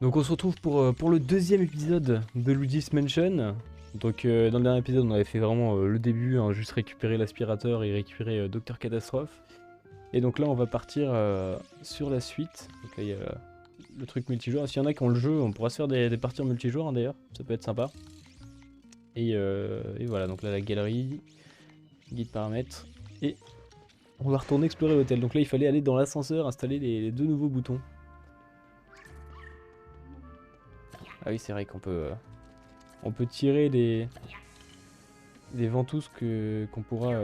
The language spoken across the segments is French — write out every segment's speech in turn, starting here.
Donc on se retrouve pour le deuxième épisode de Luigi's Mansion. Donc dans le dernier épisode on avait fait vraiment le début, hein, juste récupérer l'aspirateur et récupérer Docteur Catastrophe. Et donc là on va partir sur la suite. Donc là il y a le truc multijoueur. S'il y en a qui ont le jeu, on pourra se faire des parties en multijoueur, hein, d'ailleurs, ça peut être sympa. Et voilà, donc là la galerie, guide paramètres, et on va retourner explorer l'hôtel. Donc là il fallait aller dans l'ascenseur, installer les deux nouveaux boutons. Ah oui, c'est vrai qu'on peut, on peut tirer des ventouses qu'on pourra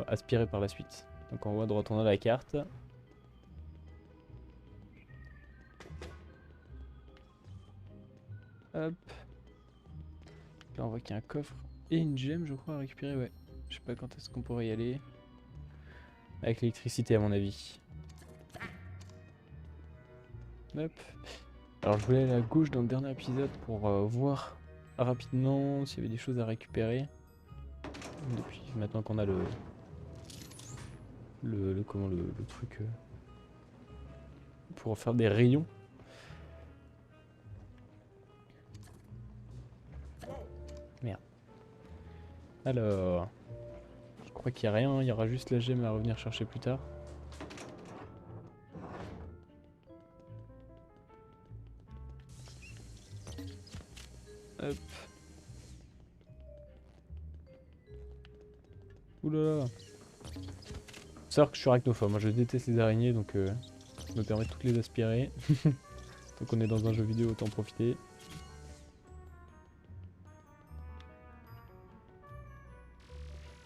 aspirer par la suite. Donc on voit de retourner à la carte. Hop. Là on voit qu'il y a un coffre et une gemme je crois à récupérer, ouais. Je sais pas quand est-ce qu'on pourrait y aller. Avec l'électricité à mon avis. Hop. Alors je voulais aller à gauche dans le dernier épisode pour voir rapidement s'il y avait des choses à récupérer. Depuis maintenant qu'on a le truc pour faire des rayons. Merde. Alors, je crois qu'il n'y a rien, il y aura juste la gemme à revenir chercher plus tard. Hop. Oulala. Faut savoir que je suis arachnophobe, moi je déteste les araignées donc je me permets de toutes les aspirer. Donc on est dans un jeu vidéo, autant en profiter.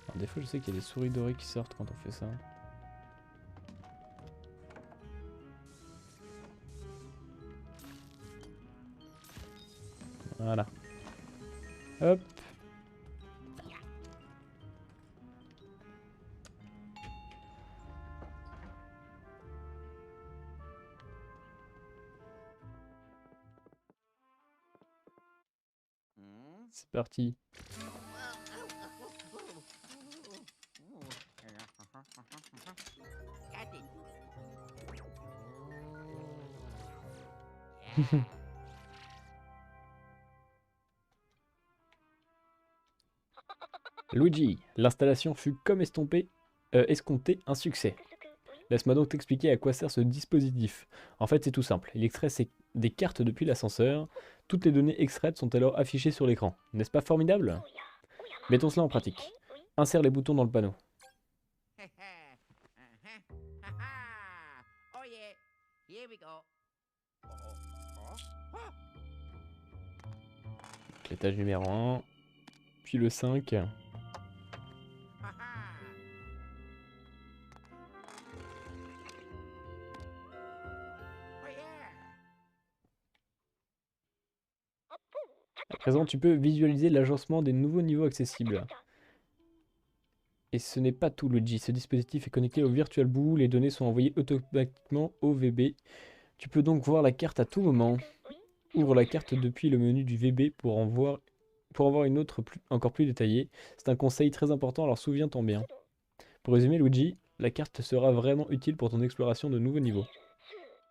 Alors des fois je sais qu'il y a des souris dorées qui sortent quand on fait ça. Voilà. Hop. C'est parti. Luigi, l'installation fut comme escompté un succès. Laisse-moi donc t'expliquer à quoi sert ce dispositif. En fait, c'est tout simple. Il extrait des cartes depuis l'ascenseur. Toutes les données extraites sont alors affichées sur l'écran. N'est-ce pas formidable? Mettons cela en pratique. Insère les boutons dans le panneau. L'étage numéro 1, puis le 5. À présent, tu peux visualiser l'agencement des nouveaux niveaux accessibles. Et ce n'est pas tout, Luigi. Ce dispositif est connecté au Virtual Boot. Les données sont envoyées automatiquement au VB. Tu peux donc voir la carte à tout moment. Ouvre la carte depuis le menu du VB pour en voir une autre encore plus détaillée. C'est un conseil très important, alors souviens-t'en bien. Pour résumer, Luigi, la carte te sera vraiment utile pour ton exploration de nouveaux niveaux.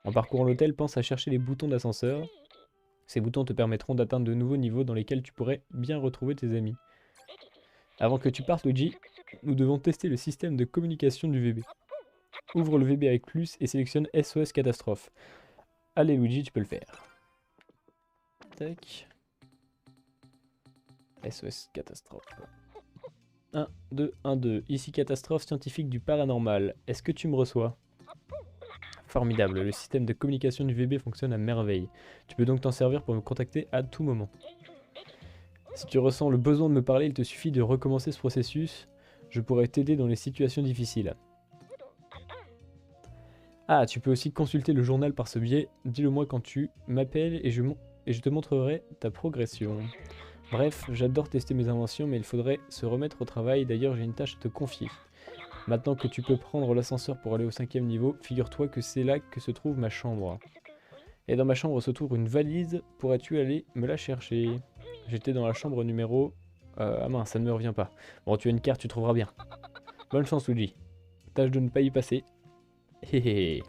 En parcourant l'hôtel, pense à chercher les boutons d'ascenseur. Ces boutons te permettront d'atteindre de nouveaux niveaux dans lesquels tu pourrais bien retrouver tes amis. Avant que tu partes, Luigi, nous devons tester le système de communication du VB. Ouvre le VB avec plus et sélectionne SOS Catastrophe. Allez Luigi, tu peux le faire. Tac. SOS Catastrophe. 1, 2, 1, 2. Ici Catastrophe scientifique du paranormal. Est-ce que tu me reçois? Formidable, le système de communication du VB fonctionne à merveille. Tu peux donc t'en servir pour me contacter à tout moment. Si tu ressens le besoin de me parler, il te suffit de recommencer ce processus. Je pourrais t'aider dans les situations difficiles. Ah, tu peux aussi consulter le journal par ce biais. Dis-le moi quand tu m'appelles et je te montrerai ta progression. Bref, j'adore tester mes inventions, mais il faudrait se remettre au travail. D'ailleurs, j'ai une tâche à te confier. Maintenant que tu peux prendre l'ascenseur pour aller au 5e niveau, figure-toi que c'est là que se trouve ma chambre. Et dans ma chambre se trouve une valise. Pourrais-tu aller me la chercher? J'étais dans la chambre numéro... ah mince, ça ne me revient pas. Bon, tu as une carte, tu trouveras bien. Bonne chance, Luigi. Tâche de ne pas y passer. Héhé.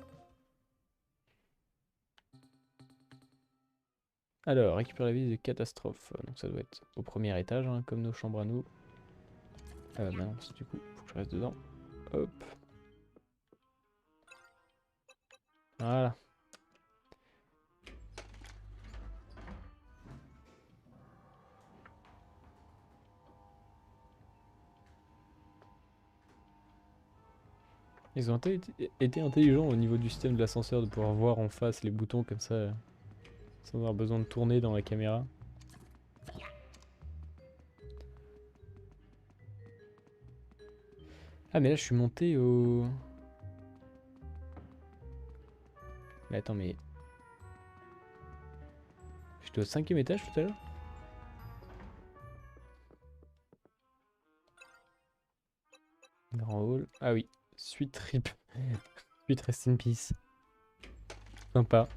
Alors, récupérer la vie de catastrophe. Donc ça doit être au premier étage, hein, comme nos chambres à nous. Non, du coup, faut que je reste dedans. Hop. Voilà. Ils ont été intelligents au niveau du système de l'ascenseur de pouvoir voir en face les boutons comme ça, sans avoir besoin de tourner dans la caméra. Ah mais là je suis monté au... Mais attends mais... J'étais au 5e étage tout à l'heure? Grand hall. Ah oui. Suite rip. Suite rest in peace. Sympa.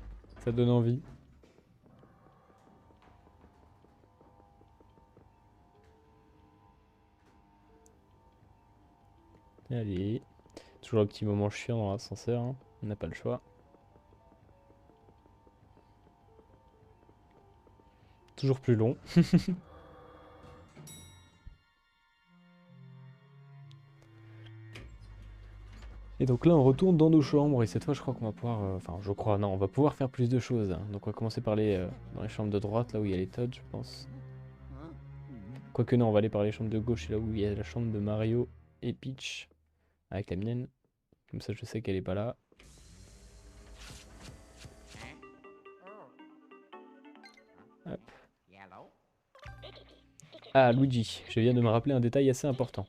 Ça donne envie. Allez. Toujours un petit moment chiant dans l'ascenseur, hein. On n'a pas le choix. Toujours plus long. Et donc là on retourne dans nos chambres et cette fois je crois qu'on va pouvoir... Enfin je crois, non, on va pouvoir faire plus de choses, hein. Donc on va commencer par les, dans les chambres de droite, là où il y a les Todd je pense. Quoique non, on va aller par les chambres de gauche, là où il y a la chambre de Mario et Peach. Avec la mienne. Comme ça je sais qu'elle est pas là. Hop. Ah Luigi, je viens de me rappeler un détail assez important.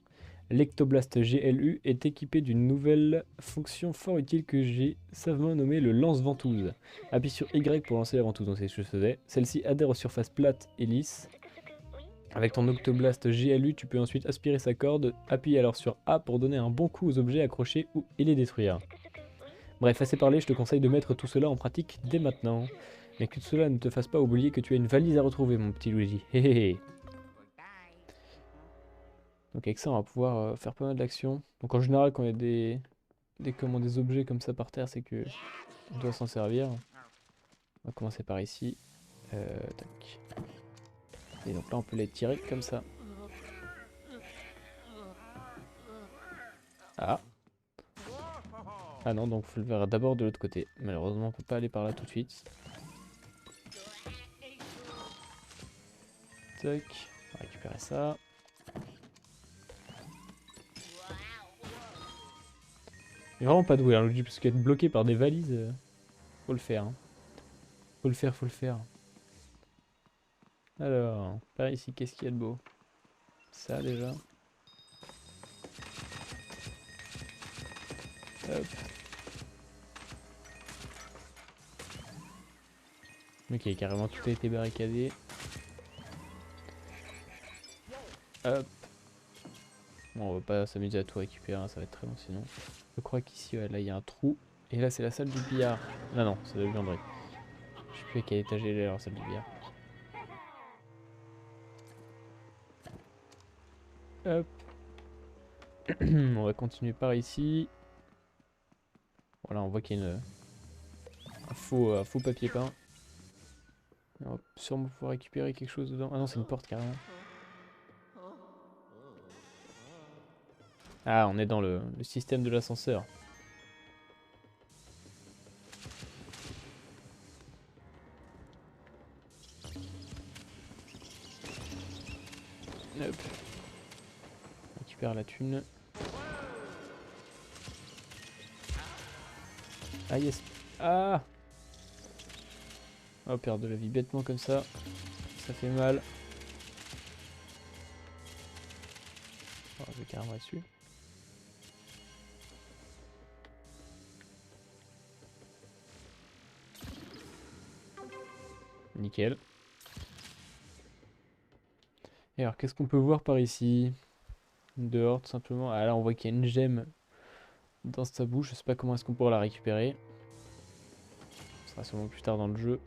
L'Ectoblast GLU est équipé d'une nouvelle fonction fort utile que j'ai savamment nommée le lance-ventouse. Appuie sur Y pour lancer la ventouse, donc c'est ce que je faisais. Celle-ci adhère aux surfaces plates et lisses. Avec ton Octoblast GLU, tu peux ensuite aspirer sa corde. Appuie alors sur A pour donner un bon coup aux objets accrochés et les détruire. Bref, assez parlé, je te conseille de mettre tout cela en pratique dès maintenant. Mais que tout cela ne te fasse pas oublier que tu as une valise à retrouver, mon petit Luigi. Hé hé hé. Donc avec ça, on va pouvoir faire pas mal d'actions. Donc en général, quand il y a des objets comme ça par terre, c'est que on doit s'en servir. On va commencer par ici. Tac. Et donc là, on peut les tirer comme ça. Ah. Ah non, donc faut le faire d'abord de l'autre côté. Malheureusement, on peut pas aller par là tout de suite. Tac. On va récupérer ça. Il est vraiment pas doué, hein, Luigi, parce qu'être bloqué par des valises, faut le faire. Hein. Faut le faire, faut le faire. Alors, par ici, qu'est-ce qu'il y a de beau? Ça déjà. Hop. Ok, carrément tout a été barricadé. Hop. Bon, on va pas s'amuser à tout récupérer, hein, ça va être très long sinon. Je crois qu'ici, ouais, là, il y a un trou. Et là, c'est la salle du billard. Ah non, c'est la buanderie. Je sais plus à quel étage elle est, la salle du billard. Hop. On va continuer par ici. Voilà, on voit qu'il y a un faux papier peint. On va sûrement pouvoir récupérer quelque chose dedans. Ah non, c'est une porte carrément. Ah, on est dans le système de l'ascenseur. Hop. On récupère la thune. Ah yes. Ah. Oh, perdre de la vie bêtement comme ça. Ça fait mal. Oh, je vais carrément dessus. Nickel. Et alors, qu'est-ce qu'on peut voir par ici? Dehors, tout simplement. Ah là, on voit qu'il y a une gemme dans sa bouche. Je sais pas comment est-ce qu'on pourra la récupérer. Ce sera sûrement plus tard dans le jeu.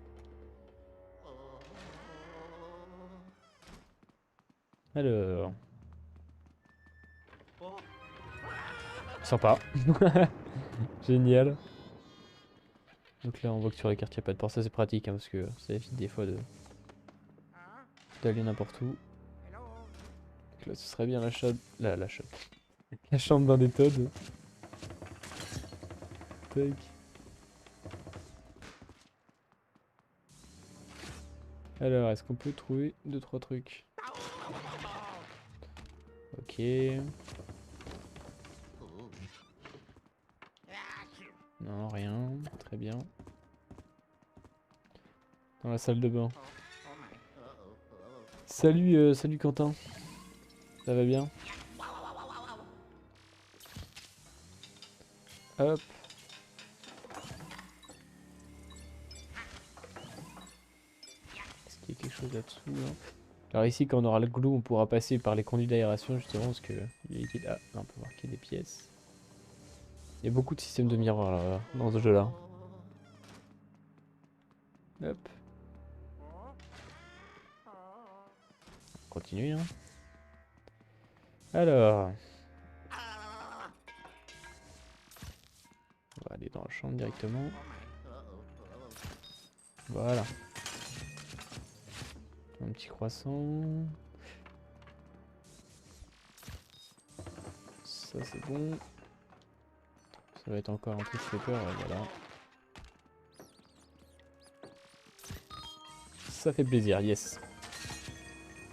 Alors. Sympa. Génial. Donc là on voit que sur la carte il n'y a pas de port, ça c'est pratique hein, parce que ça évite des fois d'aller n'importe où. Donc là ce serait bien la chambre. La chambre d'un des Toads. Tac. Alors est-ce qu'on peut trouver 2-3 trucs? Ok. Non, rien. Très bien. Dans la salle de bain. Salut, salut Quentin. Ça va bien? Hop. Est-ce qu'il y a quelque chose là-dessous là? Alors ici, quand on aura le glue, on pourra passer par les conduits d'aération justement parce que il y a là, on peut voir qu'il y a des pièces. Il y a beaucoup de systèmes de miroirs là, dans ce jeu-là. Hop. On continue. Hein. Alors. On va aller dans la chambre directement. Voilà. Un petit croissant. Ça c'est bon. Ça va être encore un truc qui fait peur, voilà. Ça fait plaisir, yes.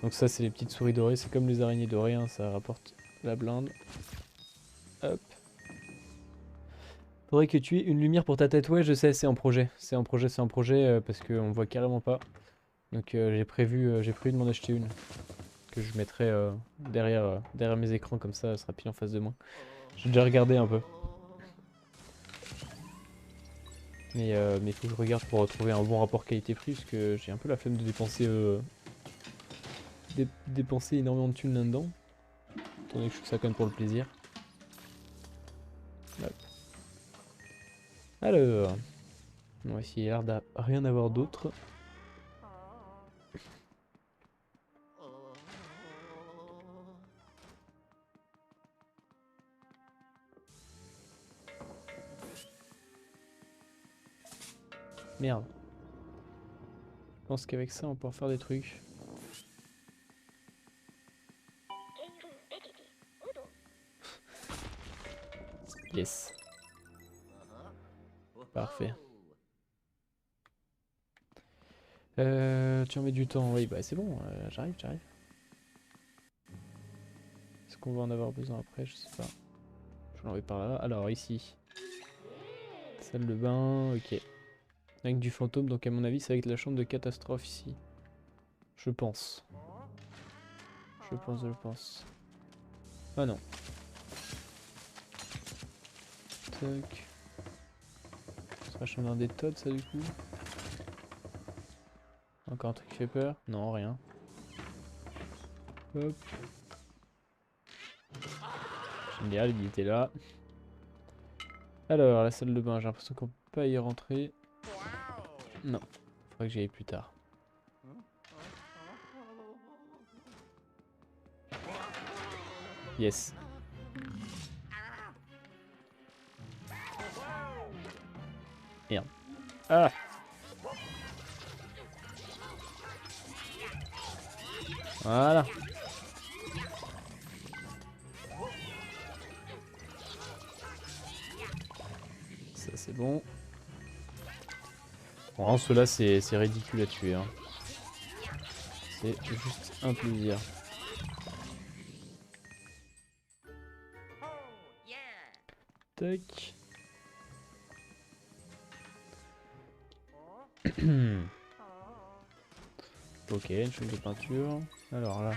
Donc ça c'est les petites souris dorées, c'est comme les araignées dorées, hein, ça rapporte la blinde. Hop. Faudrait que tu aies une lumière pour ta tête, ouais je sais, c'est en projet. C'est en projet, parce qu'on voit carrément pas. Donc j'ai prévu de m'en acheter une. Que je mettrai derrière mes écrans, comme ça elle sera pile en face de moi. J'ai déjà regardé un peu. Mais faut que je regarde pour retrouver un bon rapport qualité-prix, parce que j'ai un peu la flemme de dépenser énormément de thunes là-dedans. Étant donné que je fais ça quand même pour le plaisir. Hop. Alors, on va essayer l'air de rien avoir d'autre. Merde. Je pense qu'avec ça on peut faire des trucs. Yes. Parfait. Tu en mets du temps, oui bah c'est bon, j'arrive. Est-ce qu'on va en avoir besoin après? Je sais pas. Je l'envoie par là. Alors ici. Salle de bain, ok. Avec du fantôme, donc à mon avis ça va être la chambre de catastrophe ici. Je pense. Je pense. Ah non. Tac. C'est la chambre d'un des Toads ça du coup. Encore un truc qui fait peur? Non, rien. Hop. Génial, il était là. Alors, la salle de bain, j'ai l'impression qu'on peut pas y rentrer. Non, faudrait que j'y aille plus tard. Yes. Merde. Ah! Voilà. Ça c'est bon. Bon, ceux-là c'est ridicule à tuer. Hein. C'est juste un plaisir. Tac. Ok, une chose de peinture. Alors là.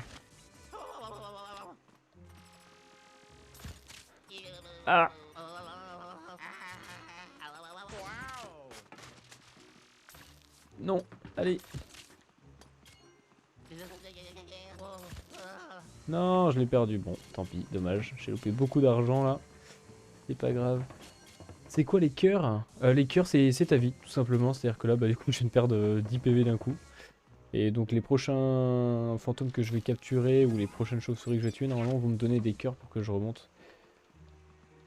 Ah! Non, allez. Non, je l'ai perdu. Bon, tant pis, dommage. J'ai loupé beaucoup d'argent là. C'est pas grave. C'est quoi les cœurs? Les cœurs, c'est ta vie, tout simplement. C'est-à-dire que là, bah, du coup, je viens de perdre 10 PV d'un coup. Et donc, les prochains fantômes que je vais capturer ou les prochaines chauves-souris que je vais tuer, normalement, vont me donner des cœurs pour que je remonte.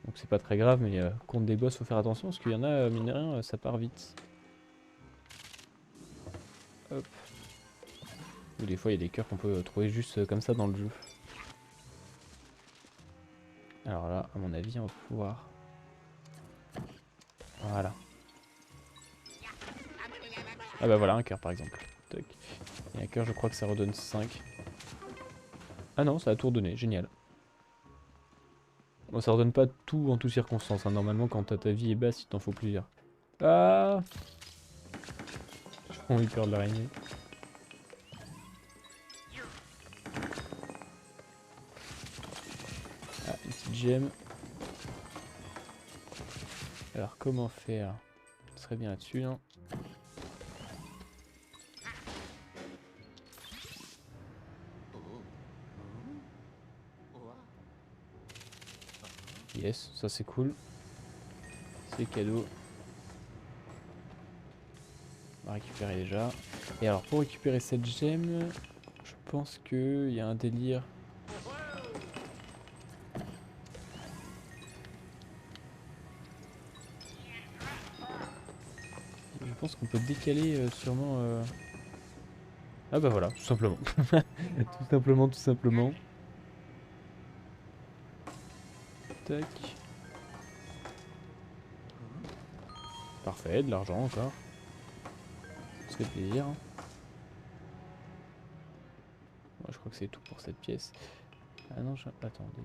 Donc c'est pas très grave, mais contre des boss, faut faire attention parce qu'il y en a, mine de rien, ça part vite. Hop. Ou des fois, il y a des cœurs qu'on peut trouver juste comme ça dans le jeu. Alors là, à mon avis, on va pouvoir... Voilà. Ah bah voilà, un cœur par exemple. Tac. Et un cœur, je crois que ça redonne 5. Ah non, ça a tout redonné, génial. Bon, ça redonne pas tout en toutes circonstances, hein. Normalement, quand ta vie est basse, il t'en faut plusieurs. Ah, j'ai pas envie de perdre l'araignée. Ah, une petite gemme. Alors, comment faire? Ce serait bien là-dessus, non? Yes, ça c'est cool. C'est cadeau. On va récupérer déjà. Et alors, pour récupérer cette gemme, je pense qu'il y a un délire. Je pense qu'on peut décaler sûrement... Ah bah voilà, tout simplement. Tout simplement, tout simplement. Tac. Parfait, de l'argent encore. Ça fait plaisir. Moi, je crois que c'est tout pour cette pièce. Ah non, attendez.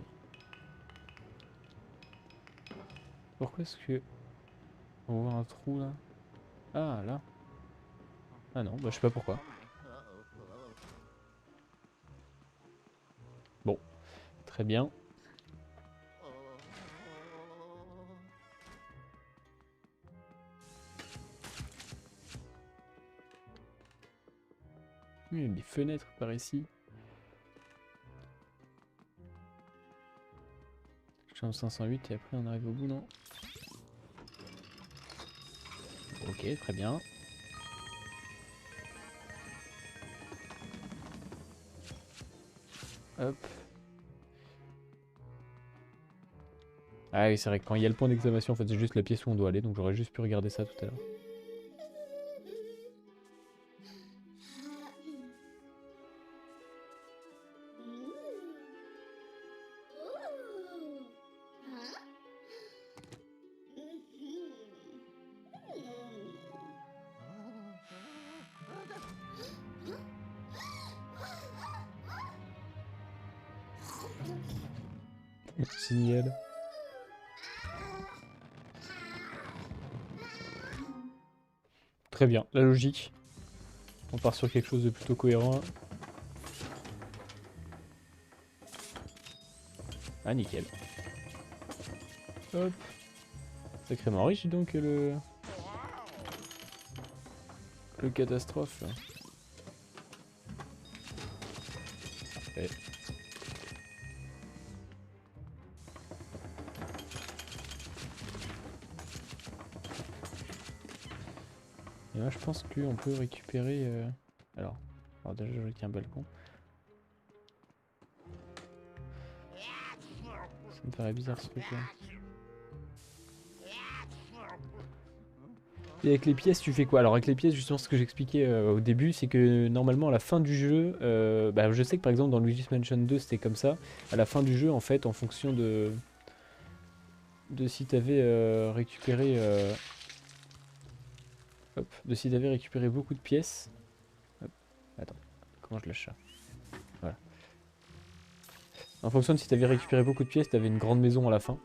Pourquoi est-ce que... On voit un trou là? Ah là. Ah non, bah je sais pas pourquoi. Bon, très bien. Il y a des fenêtres par ici. Chambre 508 et après on arrive au bout, non? Ok, très bien. Hop. Ah oui, c'est vrai que quand il y a le point d'exclamation, en fait, c'est juste la pièce où on doit aller, donc j'aurais juste pu regarder ça tout à l'heure. Génial. Très bien, la logique. On part sur quelque chose de plutôt cohérent. Ah, nickel. Hop. Sacrément riche donc le catastrophe. Parfait. Et là je pense qu'on peut récupérer... alors déjà je tiens un balcon. Ça me paraît bizarre ce truc là. Et avec les pièces, tu fais quoi? Alors avec les pièces, justement, ce que j'expliquais au début, c'est que normalement à la fin du jeu, bah, je sais que par exemple dans Luigi's Mansion 2 c'était comme ça. À la fin du jeu, en fait, en fonction de si t'avais récupéré, de si t'avais récupéré beaucoup de pièces. Hop, attends, comment je lâche ça? Voilà. En fonction de si t'avais récupéré beaucoup de pièces, t'avais une grande maison à la fin.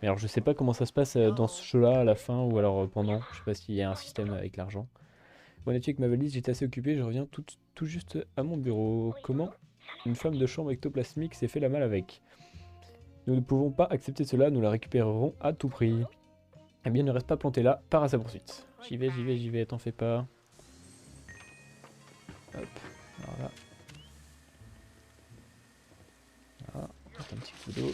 Mais alors je sais pas comment ça se passe dans ce jeu-là à la fin ou alors pendant. Je sais pas s'il y a un système avec l'argent. Bon, avec ma valise, j'étais assez occupé, je reviens tout juste à mon bureau. Comment une femme de chambre ectoplasmique s'est fait la malle avec? Nous ne pouvons pas accepter cela, nous la récupérerons à tout prix. Eh bien, ne reste pas planté là, pars à sa poursuite. J'y vais, j'y vais, j'y vais, t'en fais pas. Hop, voilà. Voilà, un petit coup d'eau.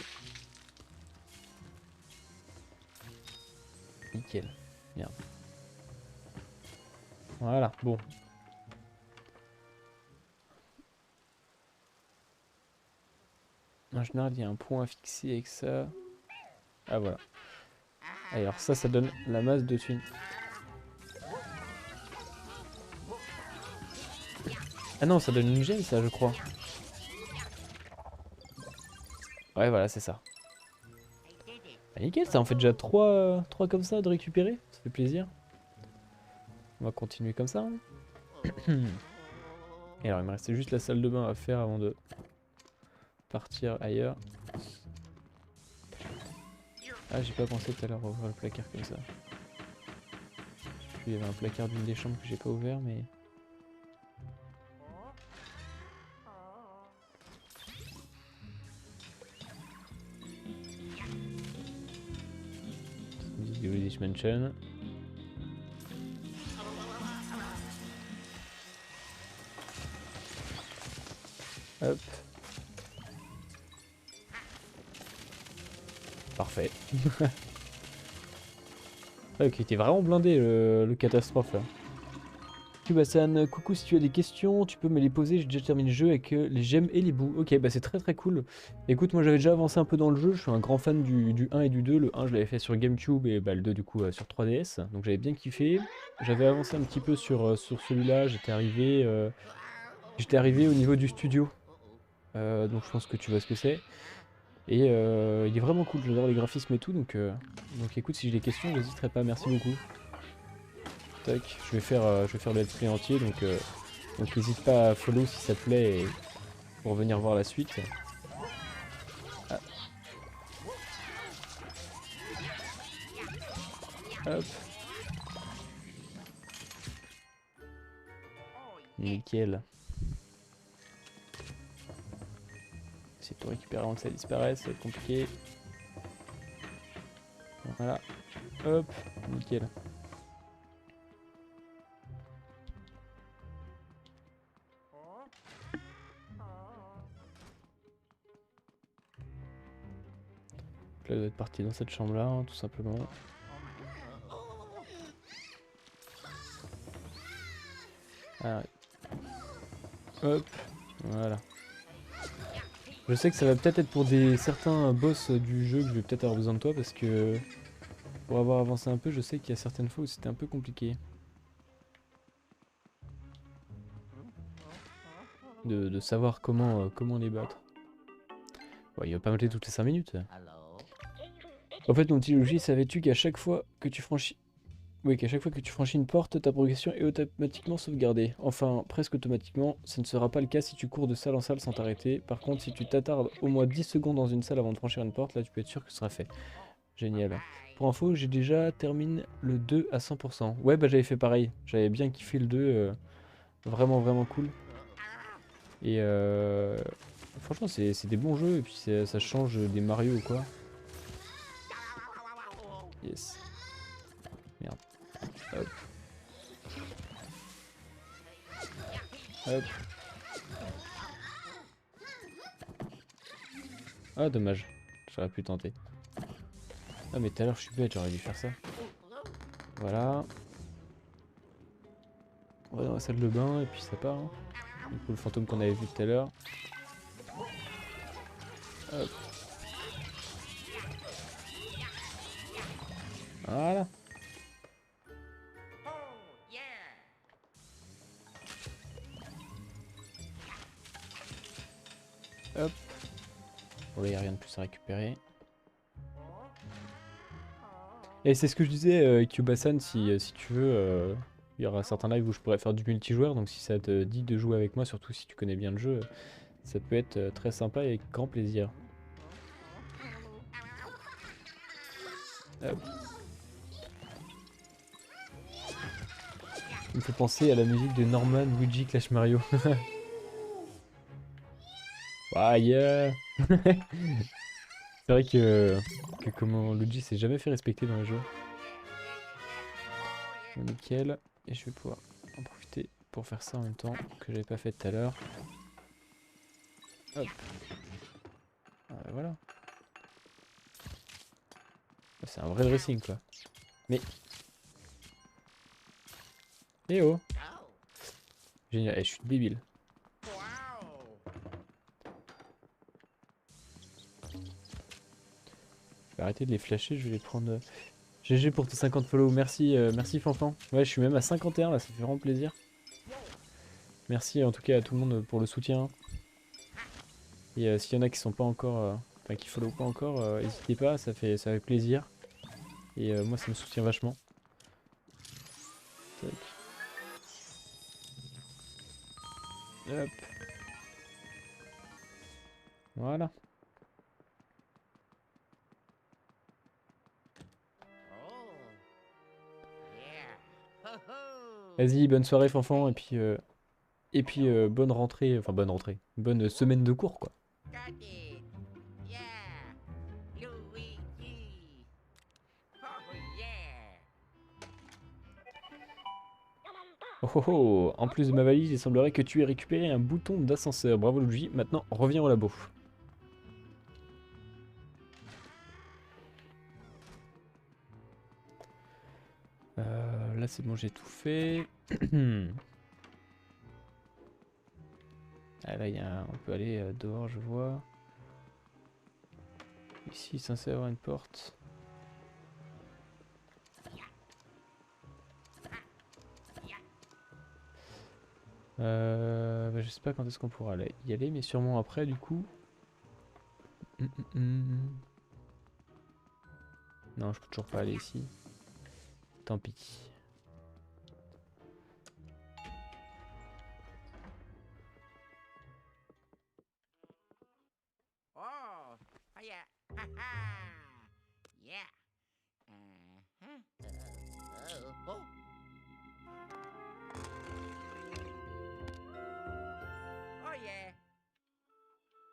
Nickel. Merde. Voilà, bon. En général, il y a un point à fixer avec ça. Ah voilà. Alors ça donne la masse de thunes. Ah non, ça donne une gemme ça je crois. Ouais voilà c'est ça. Bah, nickel, ça en fait déjà 3 comme ça de récupérer. Ça fait plaisir. On va continuer comme ça. Hein. Et alors il me restait juste la salle de bain à faire avant de partir ailleurs. Ah j'ai pas pensé tout à l'heure à ouvrir le placard comme ça. Il y avait un placard d'une des chambres que j'ai pas ouvert mais... Village Mansion. Hop. Parfait. Ok, t'es vraiment blindé le catastrophe là. Kubasan, coucou, si tu as des questions, tu peux me les poser, j'ai déjà terminé le jeu avec les gemmes et les bouts. Ok, bah c'est très cool. Écoute, moi j'avais déjà avancé un peu dans le jeu, je suis un grand fan du 1 et du 2. Le 1 je l'avais fait sur GameCube et bah, le 2 du coup sur 3DS, donc j'avais bien kiffé. J'avais avancé un petit peu sur celui-là, j'étais arrivé au niveau du studio. Donc je pense que tu vois ce que c'est. Et il est vraiment cool, j'adore les graphismes et tout, donc écoute, si j'ai des questions, j'hésiterai pas, merci beaucoup. Tac, je vais faire le let's play entier, donc n'hésite pas à follow si ça te plaît et pour venir voir la suite. Ah. Hop. Nickel. Essayer de tout récupérer avant que ça disparaisse, ça va être compliqué. Voilà. Hop, nickel. Donc là, elle doit être partie dans cette chambre-là, hein, tout simplement. Ah, hop, voilà. Je sais que ça va peut-être être pour certains boss du jeu que je vais peut-être avoir besoin de toi parce que pour avoir avancé un peu, je sais qu'il y a certaines fois où c'était un peu compliqué de savoir comment les battre. Ouais, il va pas m'appeler toutes les 5 minutes. En fait, mon petit logis, savais-tu qu'à chaque fois que tu franchis... Oui, qu'à chaque fois que tu franchis une porte, ta progression est automatiquement sauvegardée. Enfin, presque automatiquement, ce ne sera pas le cas si tu cours de salle en salle sans t'arrêter. Par contre, si tu t'attardes au moins 10 secondes dans une salle avant de franchir une porte, là tu peux être sûr que ce sera fait. Génial. Pour info, j'ai déjà terminé le 2 à 100%. Ouais, bah j'avais fait pareil. J'avais bien kiffé le 2. Vraiment cool. Et franchement, c'est des bons jeux. Et puis ça change des Mario ou quoi. Yes. Merde. Hop. Hop. Ah, dommage. J'aurais pu tenter. Ah, mais tout à l'heure, je suis bête. J'aurais dû faire ça. Voilà. On va dans la salle de bain et puis ça part. Hein. Du coup, le fantôme qu'on avait vu tout à l'heure. Hop. Voilà. Hop. Bon, là, il n'y a rien de plus à récupérer. Et c'est ce que je disais, Kyubasan, si tu veux, il y aura certains lives où je pourrais faire du multijoueur. Donc si ça te dit de jouer avec moi, surtout si tu connais bien le jeu, ça peut être très sympa et avec grand plaisir. Hop. Il me fait penser à la musique de Norman, Luigi, Clash Mario. Ah yeah. C'est vrai que comment Luigi s'est jamais fait respecter dans les jeux. Bon, nickel. Et je vais pouvoir en profiter pour faire ça en même temps que j'avais pas fait tout à l'heure. Hop. Voilà. C'est un vrai dressing quoi. Mais... Eh oh. Génial. Eh, je suis débile. vais arrêter de les flasher, je vais les prendre... GG pour tes 50 follow, merci, merci Fanfan. Ouais, je suis même à 51 là, ça fait vraiment plaisir. Merci en tout cas à tout le monde pour le soutien. Et s'il y en a qui sont pas encore, enfin qui follow pas encore, n'hésitez pas, ça fait plaisir. Et moi ça me soutient vachement. Tac. Hop. Voilà. Vas-y, bonne soirée Fanfan, et puis bonne rentrée, enfin bonne rentrée, bonne semaine de cours quoi. Oh oh oh, en plus de ma valise, il semblerait que tu aies récupéré un bouton d'ascenseur. Bravo Luigi, maintenant reviens au labo. Là c'est bon, j'ai tout fait. Ah là, on peut aller dehors, je vois. Ici, censé avoir une porte. Je sais pas quand est-ce qu'on pourra y aller, mais sûrement après du coup. Non, je peux toujours pas aller ici. Tant pis.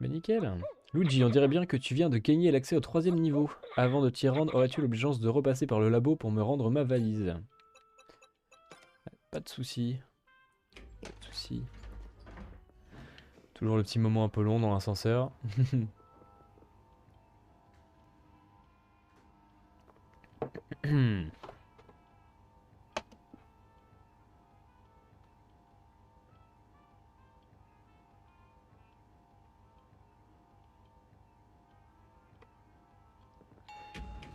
Mais nickel. Luigi, on dirait bien que tu viens de gagner l'accès au 3e niveau. Avant de t'y rendre, aurais-tu l'obligeance de repasser par le labo pour me rendre ma valise? Pas de soucis. Pas de soucis. Toujours le petit moment un peu long dans l'ascenseur.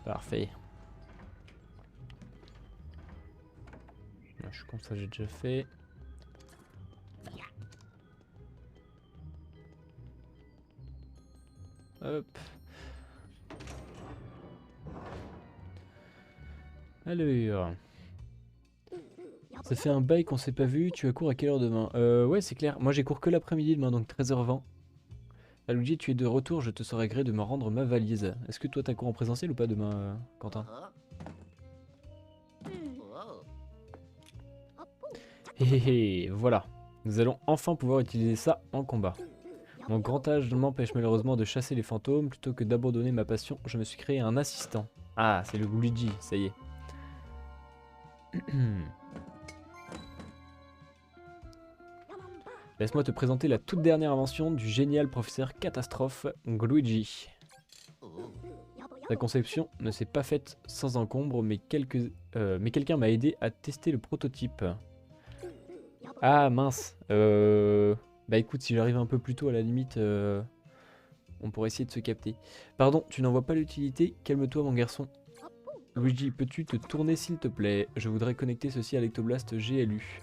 Parfait. Je suis comme ça, j'ai déjà fait. Hop. Alors. Ça fait un bail qu'on s'est pas vu, tu as cours à quelle heure demain? Ouais, c'est clair. Moi j'ai cours que l'après-midi demain, donc 13h20. Ah, Luigi, tu es de retour, je te serai gré de me rendre ma valise. Est-ce que toi t'as cours en présentiel ou pas demain, Quentin? Hé, voilà. Nous allons enfin pouvoir utiliser ça en combat. Mon grand âge m'empêche malheureusement de chasser les fantômes. Plutôt que d'abandonner ma passion, je me suis créé un assistant. Ah, c'est le Luigi, ça y est. Laisse-moi te présenter la toute dernière invention du génial professeur Catastrophe, Luigi. Sa conception ne s'est pas faite sans encombre, mais quelqu'un m'a aidé à tester le prototype. Ah mince, bah écoute, si j'arrive un peu plus tôt à la limite, on pourrait essayer de se capter. Pardon, tu n'en vois pas l'utilité? Calme-toi mon garçon. Luigi, peux-tu te tourner s'il te plaît? Je voudrais connecter ceci à l'Ectoblast GLU.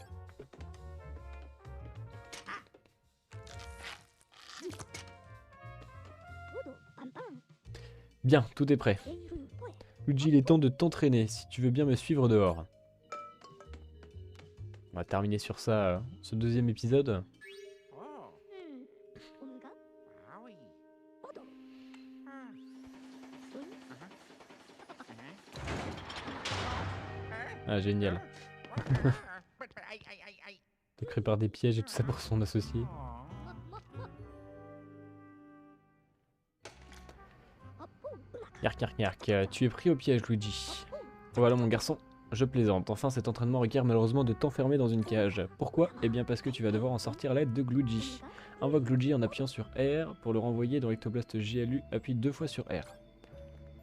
Bien, tout est prêt. Luigi, il est temps de t'entraîner, si tu veux bien me suivre dehors. On va terminer sur ça, ce 2e épisode. Ah, génial. Il prépare des pièges et tout ça pour son associé. Yark, yark, yark. Tu es pris au piège, Luigi. Voilà, mon garçon. Je plaisante. Enfin, cet entraînement requiert malheureusement de t'enfermer dans une cage. Pourquoi? Eh bien parce que tu vas devoir en sortir à l'aide de Luigi. Invoque Luigi en appuyant sur R. Pour le renvoyer dans l'Ectoblast GLU, appuie 2 fois sur R.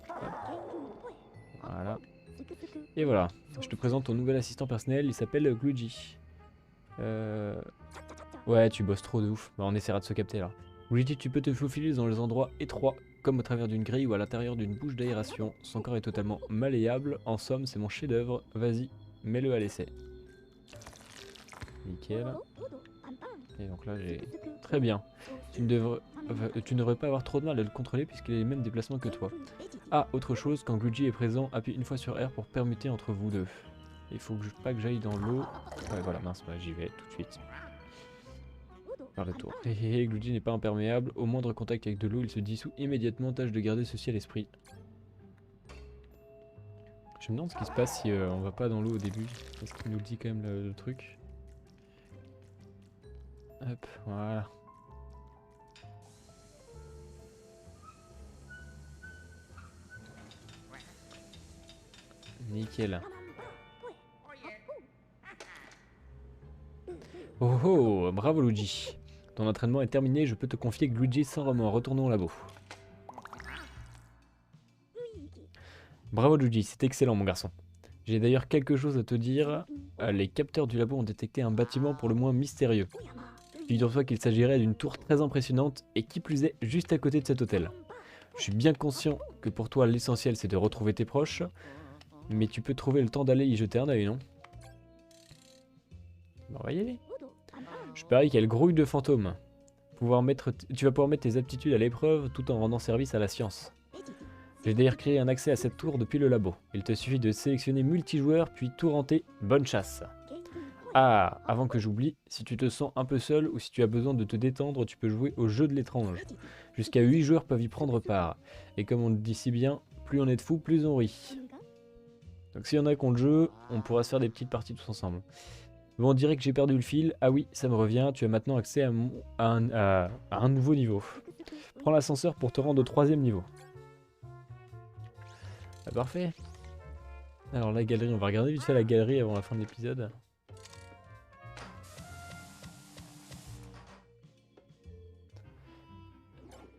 Hop. Voilà. Et voilà. Je te présente ton nouvel assistant personnel, il s'appelle Luigi. Ouais, tu bosses trop de ouf. Bah, on essaiera de se capter là. Luigi, tu peux te faufiler dans les endroits étroits comme au travers d'une grille ou à l'intérieur d'une bouche d'aération. Son corps est totalement malléable. En somme, c'est mon chef-d'œuvre. Vas-y, mets-le à l'essai. Nickel. Et donc là, j'ai... Très bien. Tu ne devrais pas avoir trop de mal à le contrôler puisqu'il a les mêmes déplacements que toi. Ah, autre chose, quand Gluji est présent, appuie une fois sur R pour permuter entre vous deux. Il faut pas que j'aille dans l'eau. Ouais, voilà, mince, bah, j'y vais tout de suite. Par le tour. Hé Gluji n'est pas imperméable. Au moindre contact avec de l'eau, il se dissout immédiatement. Tâche de garder ceci à l'esprit. Je me demande ce qui se passe si on va pas dans l'eau au début. Parce qu'il nous le dit quand même le truc. Hop, voilà. Nickel. Oh oh, bravo Luigi. Ton entraînement est terminé, je peux te confier Luigi sans remords. Retournons au labo. Bravo Luigi, c'est excellent mon garçon. J'ai d'ailleurs quelque chose à te dire. Les capteurs du labo ont détecté un bâtiment pour le moins mystérieux. Figure-toi qu'il s'agirait d'une tour très impressionnante et qui plus est juste à côté de cet hôtel. Je suis bien conscient que pour toi l'essentiel c'est de retrouver tes proches, mais tu peux trouver le temps d'aller y jeter un œil, non? Bon, on va y aller. Je parie qu'elle grouille de fantômes. Tu vas pouvoir mettre tes aptitudes à l'épreuve tout en rendant service à la science. J'ai d'ailleurs créé un accès à cette tour depuis le labo. Il te suffit de sélectionner multijoueur puis tout renter. Bonne chasse. Ah, avant que j'oublie, si tu te sens un peu seul ou si tu as besoin de te détendre, tu peux jouer au jeu de l'étrange. Jusqu'à 8 joueurs peuvent y prendre part. Et comme on le dit si bien, plus on est de fous, plus on rit. Donc s'il y en a qui ont le jeu, on pourra se faire des petites parties tous ensemble. Bon, on dirait que j'ai perdu le fil. Ah oui, ça me revient, tu as maintenant accès à un nouveau niveau. Prends l'ascenseur pour te rendre au 3e niveau. Ah, parfait. Alors la galerie, on va regarder vite fait la galerie avant la fin de l'épisode.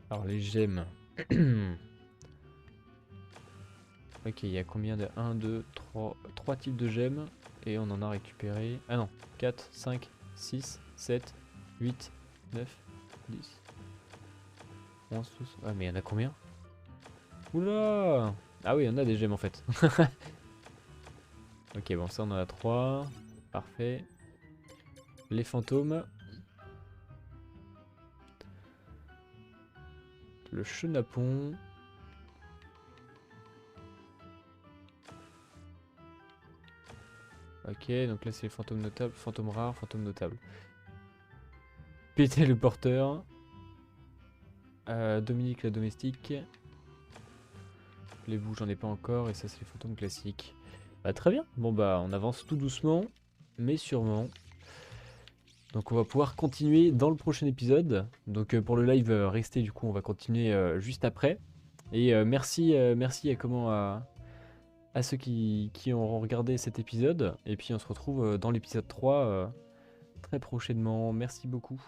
Alors les gemmes. Ok, il y a combien de 1, 2, 3 types de gemmes. Et on en a récupéré... Ah non, 4, 5, 6, 7, 8, 9, 10, 11, 12... Ah mais il y en a combien? Oula! Ah oui, il y en a des gemmes en fait. Ok, bon ça on en a 3. Parfait. Les fantômes. Le chenapon. Ok, donc là c'est les fantômes notables, fantômes rares, fantômes notables. Péter le porteur. Dominique la domestique. Les bouts j'en ai pas encore et ça c'est les fantômes classiques. Bah très bien, bon bah on avance tout doucement, mais sûrement. Donc on va pouvoir continuer dans le prochain épisode. Donc pour le live, restez du coup, on va continuer juste après. Et merci à ceux qui ont regardé cet épisode. Et puis on se retrouve dans l'épisode 3 très prochainement. Merci beaucoup.